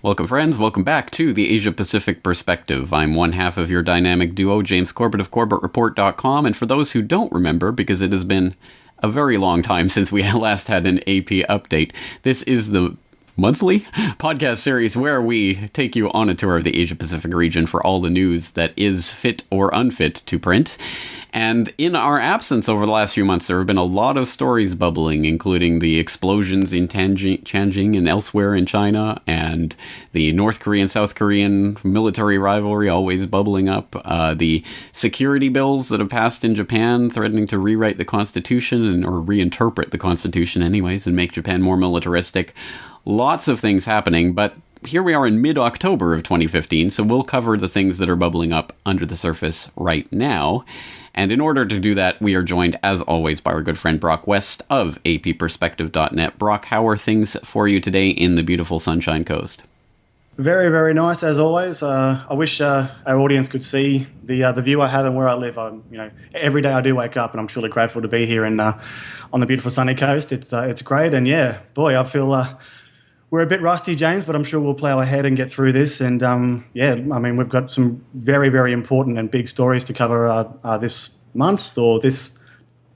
Welcome, friends. Welcome back to the Asia-Pacific Perspective. I'm one half of your dynamic duo, James Corbett of CorbettReport.com, and for those who don't remember, because it has been a very long time since we last had an AP update, this is the monthly podcast series where we take you on a tour of the Asia-Pacific region for all the news that is fit or unfit to print. And in our absence over the last few months, there have been a lot of stories bubbling, including the explosions in Tianjin and elsewhere in China, and the North Korean, South Korean military rivalry always bubbling up, the security bills that have passed in Japan threatening to rewrite the constitution, or reinterpret the constitution anyways, and make Japan more militaristic. Lots of things happening, but here we are in mid-October of 2015, so we'll cover the things that are bubbling up under the surface right now. And in order to do that, we are joined, as always, by our good friend Brock West of APperspective.net. Brock, how are things for you today in the beautiful Sunshine Coast? Very, very nice, as always. I wish our audience could see the view I have and where I live. Every day I do wake up, and I'm truly grateful to be here on the beautiful sunny coast. It's great, and yeah, boy, I feel we're a bit rusty, James, but I'm sure we'll plow ahead and get through this. And we've got some very, very important and big stories to cover this month, or this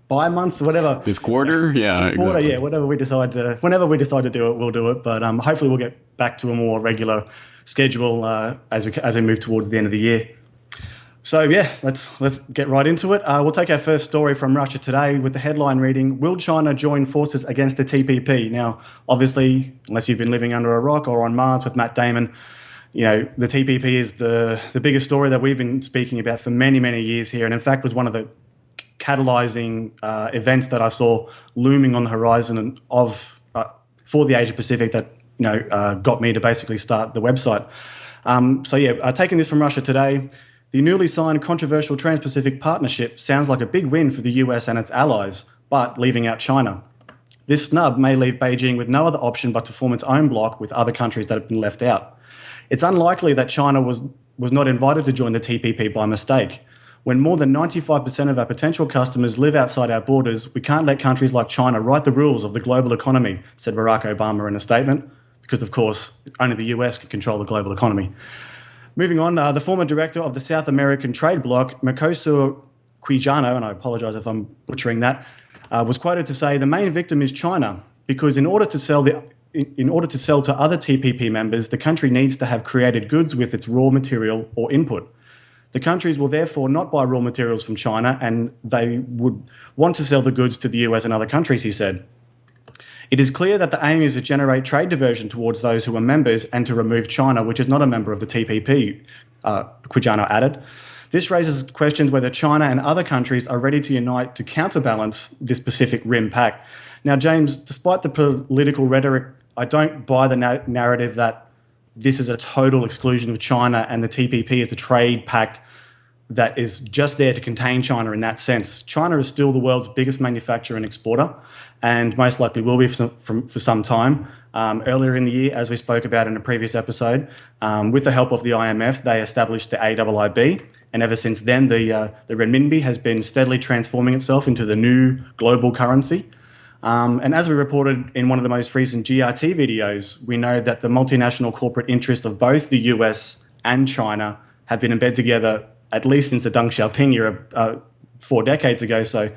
bi-month, whatever. This quarter, yeah. This quarter, exactly. yeah. Whenever we decide to do it, we'll do it. But hopefully we'll get back to a more regular schedule as we move towards the end of the year. So yeah, let's get right into it. We'll take our first story from Russia today with the headline reading, "Will China join forces against the TPP?" Now, obviously, unless you've been living under a rock or on Mars with Matt Damon, the TPP is the biggest story that we've been speaking about for many, many years here, and in fact was one of the catalyzing events that I saw looming on the horizon for the Asia Pacific that got me to basically start the website. Taking this from Russia today. The newly signed controversial Trans-Pacific Partnership sounds like a big win for the US and its allies, but leaving out China. This snub may leave Beijing with no other option but to form its own bloc with other countries that have been left out. It's unlikely that China was not invited to join the TPP by mistake. When more than 95% of our potential customers live outside our borders, we can't let countries like China write the rules of the global economy, said Barack Obama in a statement, because, of course, only the US can control the global economy. Moving on, the former director of the South American Trade Bloc, Mercosur Quijano, and I apologise if I'm butchering that, was quoted to say, "The main victim is China, because in order to sell to other TPP members, the country needs to have created goods with its raw material or input. The countries will therefore not buy raw materials from China, and they would want to sell the goods to the US and other countries," he said. "It is clear that the aim is to generate trade diversion towards those who are members and to remove China, which is not a member of the TPP," Quijano added. "This raises questions whether China and other countries are ready to unite to counterbalance this Pacific Rim Pact." Now, James, despite the political rhetoric, I don't buy the narrative that this is a total exclusion of China and the TPP is a trade pact that is just there to contain China in that sense. China is still the world's biggest manufacturer and exporter, and most likely will be for some time. Earlier in the year, as we spoke about in a previous episode, with the help of the IMF, they established the AIIB, and ever since then, the renminbi has been steadily transforming itself into the new global currency. And as we reported in one of the most recent GRT videos, we know that the multinational corporate interests of both the US and China have been embedded together at least since the Deng Xiaoping era 4 decades ago. So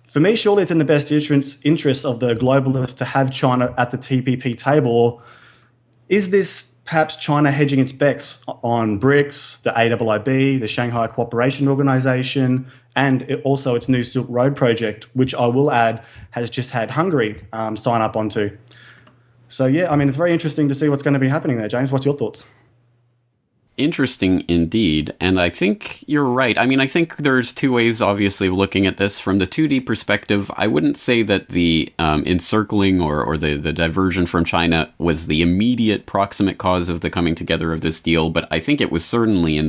for me, surely it's in the best interests of the globalists to have China at the TPP table. Or is this perhaps China hedging its bets on BRICS, the AIIB, the Shanghai Cooperation Organization, and also its new Silk Road project, which I will add has just had Hungary sign up onto. So yeah, it's very interesting to see what's going to be happening there. James, what's your thoughts? Interesting indeed, and I think you're right. I think there's two ways, obviously, of looking at this. From the 2D perspective, I wouldn't say that the encircling or the diversion from China was the immediate proximate cause of the coming together of this deal, but I think it was certainly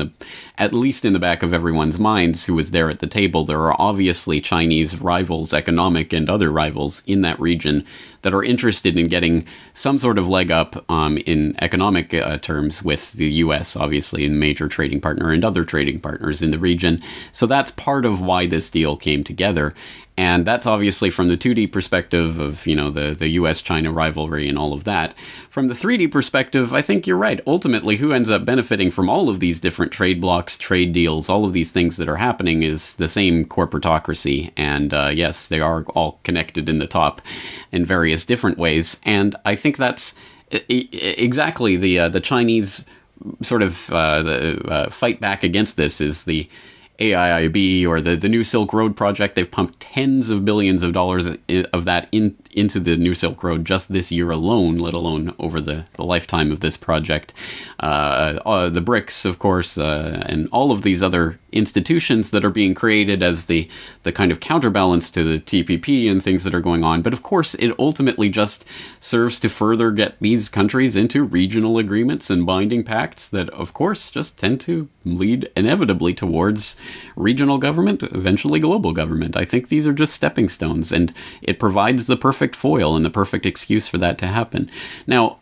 at least in the back of everyone's minds who was there at the table. There are obviously Chinese rivals, economic and other rivals in that region that are interested in getting some sort of leg up in economic terms with the US, obviously. obviously a major trading partner, and other trading partners in the region. So that's part of why this deal came together. And that's obviously from the 2D perspective of, the US-China rivalry and all of that. From the 3D perspective, I think you're right. Ultimately, who ends up benefiting from all of these different trade blocks, trade deals, all of these things that are happening is the same corporatocracy. And yes, they are all connected in the top in various different ways. And I think that's exactly the Chinese sort of fight back against this is the AIIB or the New Silk Road project. They've pumped tens of billions of dollars of that into the New Silk Road just this year alone, let alone over the lifetime of this project. The BRICS, of course, and all of these other institutions that are being created as the kind of counterbalance to the TPP and things that are going on. But of course, it ultimately just serves to further get these countries into regional agreements and binding pacts that, of course, just tend to lead inevitably towards regional government, eventually global government. I think these are just stepping stones, and it provides the perfect foil and the perfect excuse for that to happen. Now,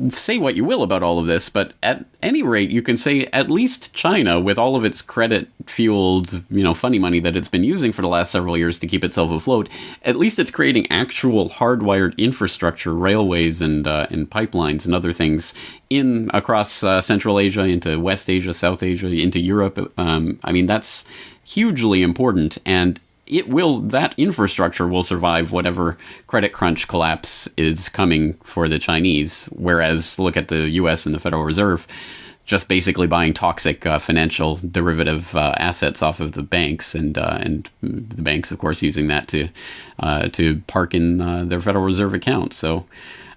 say what you will about all of this, but at any rate, you can say at least China, with all of its credit-fueled, funny money that it's been using for the last several years to keep itself afloat, at least it's creating actual hardwired infrastructure, railways and pipelines and other things across Central Asia, into West Asia, South Asia, into Europe. That's hugely important, and that infrastructure will survive whatever credit crunch collapse is coming for the Chinese. Whereas look at the US and the Federal Reserve just basically buying toxic financial derivative assets off of the banks, and the banks, of course, using that to park in their Federal Reserve account. So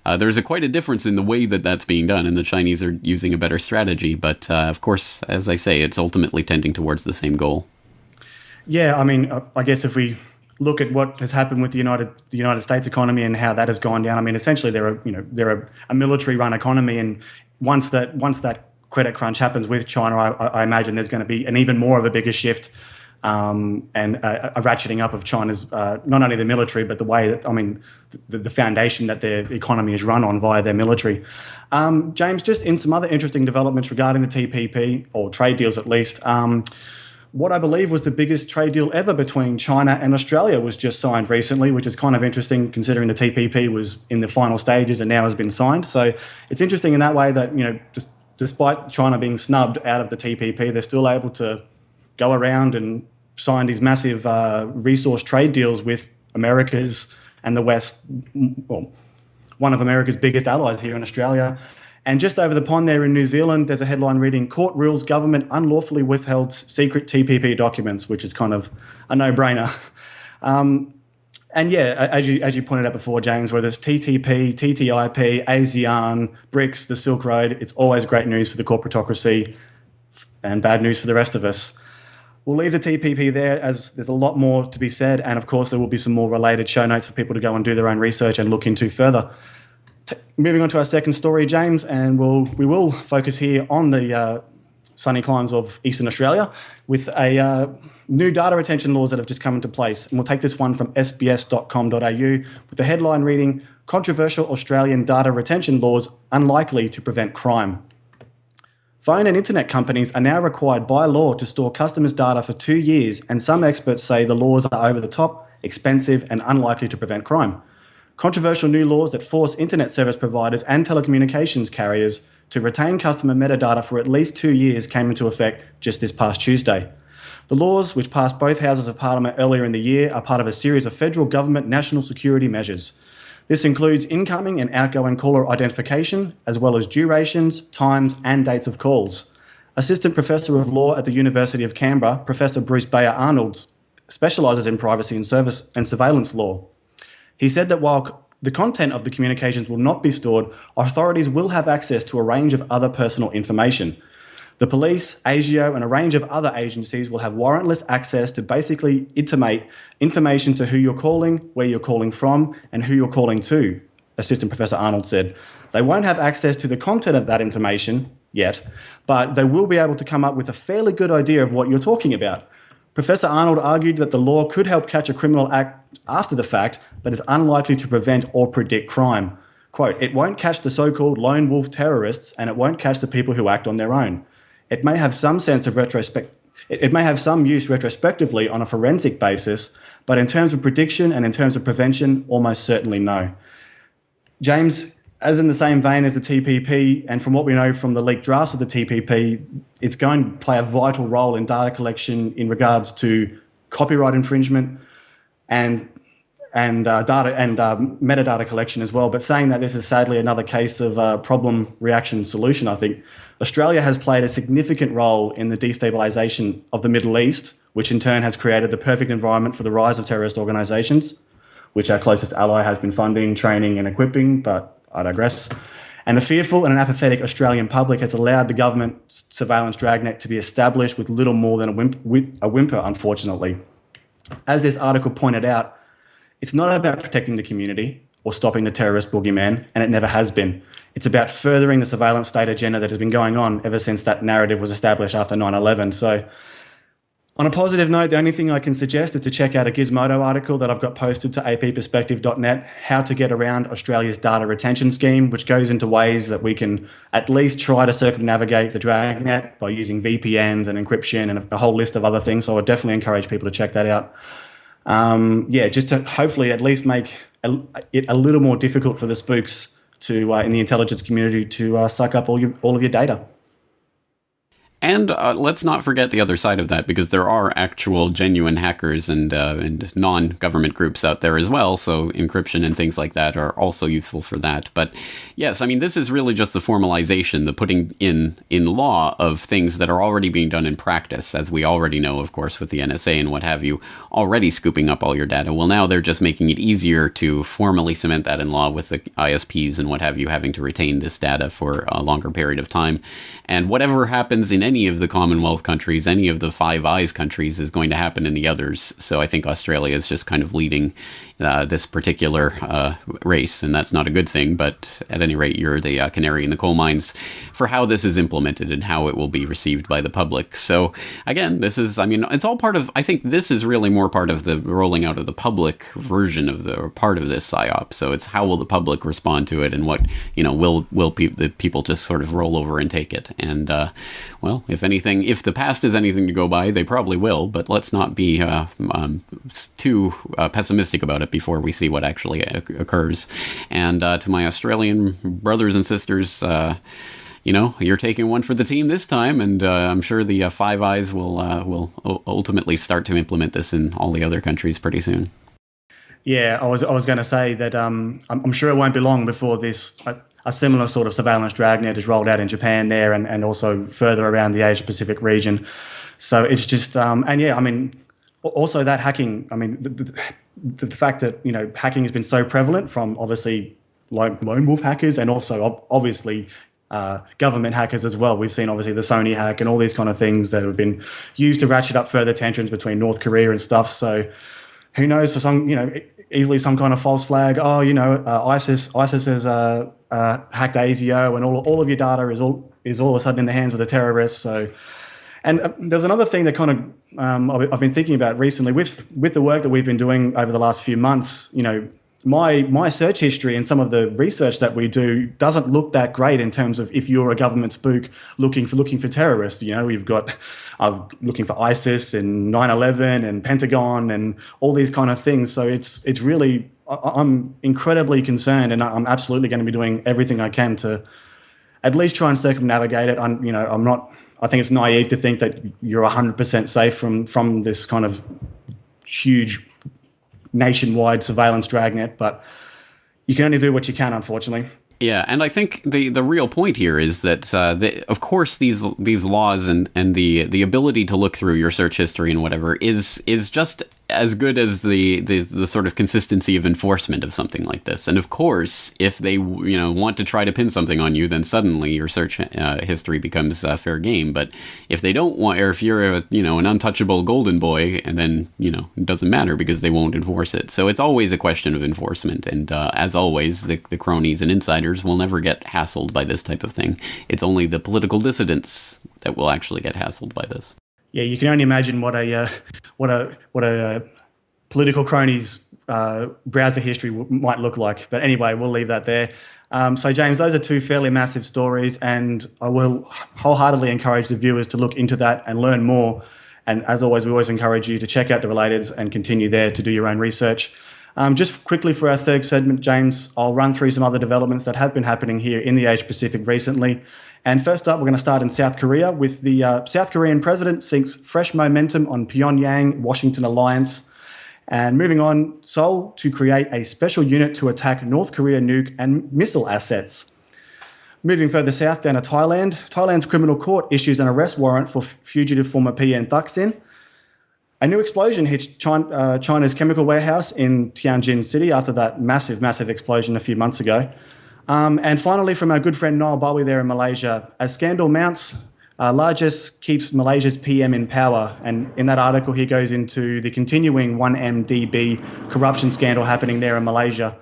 there's quite a difference in the way that that's being done, and the Chinese are using a better strategy. But of course, as I say, it's ultimately tending towards the same goal. Yeah, I guess if we look at what has happened with the United States economy and how that has gone down, essentially they're a military-run economy, and once that credit crunch happens with China, I imagine there's going to be an even more of a bigger shift and a ratcheting up of China's not only the military but the way that the foundation that their economy is run on via their military. James, just in some other interesting developments regarding the TPP, or trade deals at least. What I believe was the biggest trade deal ever between China and Australia was just signed recently, which is kind of interesting considering the TPP was in the final stages and now has been signed. So it's interesting in that way that, despite China being snubbed out of the TPP, they're still able to go around and sign these massive resource trade deals with America's and the West, well, one of America's biggest allies here in Australia. And just over the pond there in New Zealand, there's a headline reading, "Court rules government unlawfully withheld secret TPP documents," which is kind of a no-brainer. And yeah, as you pointed out before, James, whether it's TTP, TTIP, ASEAN, BRICS, the Silk Road, it's always great news for the corporatocracy and bad news for the rest of us. We'll leave the TPP there, as there's a lot more to be said, and of course there will be some more related show notes for people to go and do their own research and look into further. Moving on to our second story, James, and we will focus here on the sunny climes of Eastern Australia with a new data retention laws that have just come into place. And we'll take this one from sbs.com.au with the headline reading, "Controversial Australian data retention laws unlikely to prevent crime." Phone and internet companies are now required by law to store customers' data for 2 years, and some experts say the laws are over the top, expensive, and unlikely to prevent crime. Controversial new laws that force internet service providers and telecommunications carriers to retain customer metadata for at least 2 years came into effect just this past Tuesday. The laws, which passed both houses of parliament earlier in the year, are part of a series of federal government national security measures. This includes incoming and outgoing caller identification, as well as durations, times, and dates of calls. Assistant Professor of Law at the University of Canberra, Professor Bruce Bayer-Arnold, specialises in privacy and service and surveillance law. He said that while the content of the communications will not be stored, authorities will have access to a range of other personal information. The police, ASIO, and a range of other agencies will have warrantless access to basically intimate information to who you're calling, where you're calling from, and who you're calling to, Assistant Professor Arnold said. They won't have access to the content of that information yet, but they will be able to come up with a fairly good idea of what you're talking about. Professor Arnold argued that the law could help catch a criminal act after the fact, but is unlikely to prevent or predict crime. Quote, "It won't catch the so-called lone wolf terrorists, and it won't catch the people who act on their own. It may have some sense of it may have some use retrospectively on a forensic basis, but in terms of prediction and in terms of prevention, almost certainly no. James, as in the same vein as the TPP, and from what we know from the leaked drafts of the TPP, it's going to play a vital role in data collection in regards to copyright infringement and metadata collection as well. But saying that, this is sadly another case of problem, reaction, solution. I think Australia has played a significant role in the destabilisation of the Middle East, which in turn has created the perfect environment for the rise of terrorist organisations, which our closest ally has been funding, training and equipping, but I digress. And the fearful and an apathetic Australian public has allowed the government surveillance dragnet to be established with little more than a whimper, unfortunately. As this article pointed out, it's not about protecting the community or stopping the terrorist boogeyman, and it never has been. It's about furthering the surveillance state agenda that has been going on ever since that narrative was established after 9/11. So on a positive note, the only thing I can suggest is to check out a Gizmodo article that I've got posted to apperspective.net, how to get around Australia's data retention scheme, which goes into ways that we can at least try to circumnavigate the dragnet by using VPNs and encryption and a whole list of other things. So I would definitely encourage people to check that out. Just to hopefully at least make it a little more difficult for the spooks to in the intelligence community to suck up all of your data. And let's not forget the other side of that, because there are actual genuine hackers and non-government groups out there as well. So encryption and things like that are also useful for that. But yes, I mean, this is really just the formalization, the putting in law of things that are already being done in practice, as we already know, of course, with the NSA and what have you, already scooping up all your data. Well, now they're just making it easier to formally cement that in law with the ISPs and what have you having to retain this data for a longer period of time. And whatever happens in any of the Commonwealth countries, any of the Five Eyes countries, is going to happen in the others. So I think Australia is just kind of leading this particular race, and that's not a good thing. But at any rate, you're the canary in the coal mines for how this is implemented and how it will be received by the public. So again, this is, I mean, it's all part of, I think this is really more part of the rolling out of the public version of the, or part of this PSYOP. So it's how will the public respond to it, and what, will the people just sort of roll over and take it. And well, if anything, if the past is anything to go by, they probably will, but let's not be too pessimistic about it before we see what actually occurs. And to my Australian brothers and sisters, you're taking one for the team this time, and I'm sure the Five Eyes will ultimately start to implement this in all the other countries pretty soon. Yeah, I was going to say that I'm sure it won't be long before a similar sort of surveillance dragnet is rolled out in Japan there, and also further around the Asia Pacific region. So it's just, and yeah, I mean, also that hacking, I mean, the fact that, hacking has been so prevalent from obviously like lone wolf hackers, and also obviously government hackers as well. We've seen obviously the Sony hack and all these kind of things that have been used to ratchet up further tensions between North Korea and stuff. So who knows, for some, easily some kind of false flag. Oh, ISIS has hacked ASIO, and all of your data is all of a sudden in the hands of the terrorists. So, and there was another thing that kind of I've been thinking about recently with the work that we've been doing over the last few months. My search history and some of the research that we do doesn't look that great in terms of if you're a government spook looking for terrorists. We've got looking for ISIS and 9/11 and Pentagon and all these kind of things. So it's really, I'm incredibly concerned, and I'm absolutely going to be doing everything I can to at least try and circumnavigate it. I think it's naive to think that you're 100% safe from this kind of huge nationwide surveillance dragnet, but you can only do what you can, unfortunately. Yeah, and I think the real point here is that, of course, these laws and the ability to look through your search history and whatever is just as good as the sort of consistency of enforcement of something like this. And of course, if they want to try to pin something on you, then suddenly your search history becomes fair game. But if they don't want, or if you're an untouchable golden boy, and then it doesn't matter because they won't enforce it. So it's always a question of enforcement. And as always, the cronies and insiders will never get hassled by this type of thing. It's only the political dissidents that will actually get hassled by this. Yeah, you can only imagine what a political crony's browser history might look like. But anyway, we'll leave that there. So, James, those are two fairly massive stories, and I will wholeheartedly encourage the viewers to look into that and learn more. And as always, we always encourage you to check out the relateds and continue there to do your own research. Just quickly for our third segment, James, I'll run through some other developments that have been happening here in the Asia Pacific recently. And first up, we're going to start in South Korea with the South Korean president seeks fresh momentum on Pyongyang-Washington alliance. And moving on, Seoul to create a special unit to attack North Korea nuke and missile assets. Moving further south down to Thailand, Thailand's criminal court issues an arrest warrant for fugitive former PM Thaksin. A new explosion hit China's chemical warehouse in Tianjin City after that massive explosion a few months ago. And finally, from our good friend Niall Bowie there in Malaysia, as scandal mounts, largest keeps Malaysia's PM in power. And in that article, he goes into the continuing 1MDB corruption scandal happening there in Malaysia.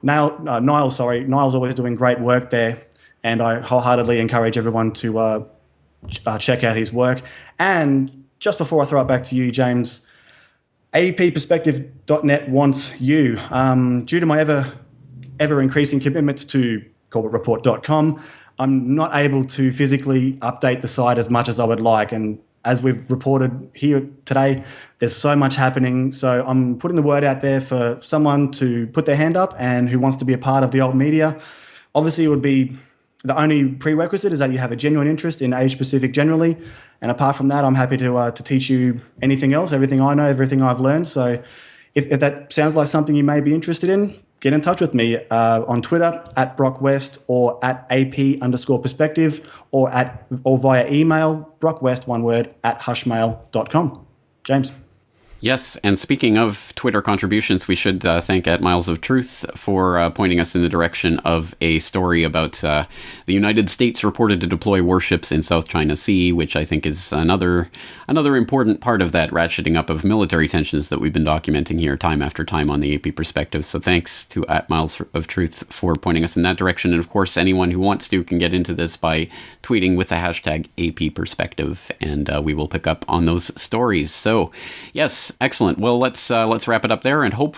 Niall's always doing great work there, and I wholeheartedly encourage everyone to check out his work. And just before I throw it back to you, James, APperspective.net wants you. Due to my ever increasing commitments to corbettreport.com, I'm not able to physically update the site as much as I would like. And as we've reported here today, there's so much happening. So I'm putting the word out there for someone to put their hand up and who wants to be a part of the alt media. Obviously, it would be the only prerequisite is that you have a genuine interest in Asia Pacific generally. And apart from that, I'm happy to teach you anything else, everything I know, everything I've learned. So if that sounds like something you may be interested in, get in touch with me on Twitter @BrockWest or @AP_perspective or via email, brockwest, one word, @hushmail.com. James. Yes, and speaking of Twitter contributions, we should thank Miles of Truth for pointing us in the direction of a story about the United States reported to deploy warships in South China Sea, which I think is another important part of that ratcheting up of military tensions that we've been documenting here time after time on the AP Perspective. So thanks to Miles of Truth for pointing us in that direction. And of course, anyone who wants to can get into this by tweeting with the hashtag AP Perspective, and we will pick up on those stories. So yes, excellent. Well, let's wrap it up there, and hopefully